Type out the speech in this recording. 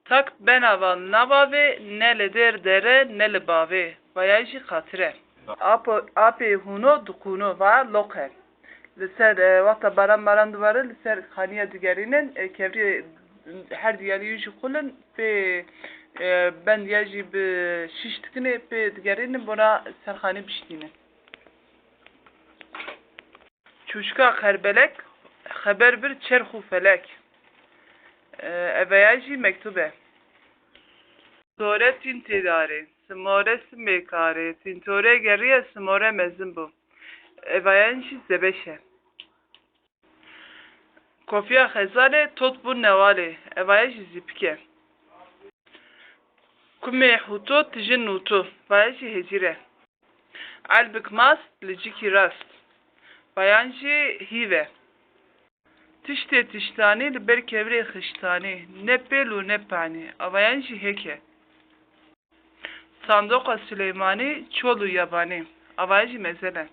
Tak benavan nabave nele dere nele bave bayaji khatire. Ape huno dukuno va loke. Liser vata baran duvarı liser khaniye digerinin kevri her diğeri yüzü kulun pe ben yaji be şiştikini pe digerinin buna serhani biştiğini. Çuşka kerbelek haber bir çerhu felek. Eveyaji mektube. Sore tintidare, smore smekare, tintore geriye smore mezin bu. Evayanji zebeşe. Kofiya khezale tot bu nevale, evayanji zipke. Kume huto tijin nuto, vayanji hecire. Albik mas liciki rast. Vayanji hive. Tişte tiştani liber kevre khiştani, ne pelu ne pani, avayanji heke. Sandoka Süleymani, Çolu Yabani, avayanji mezele.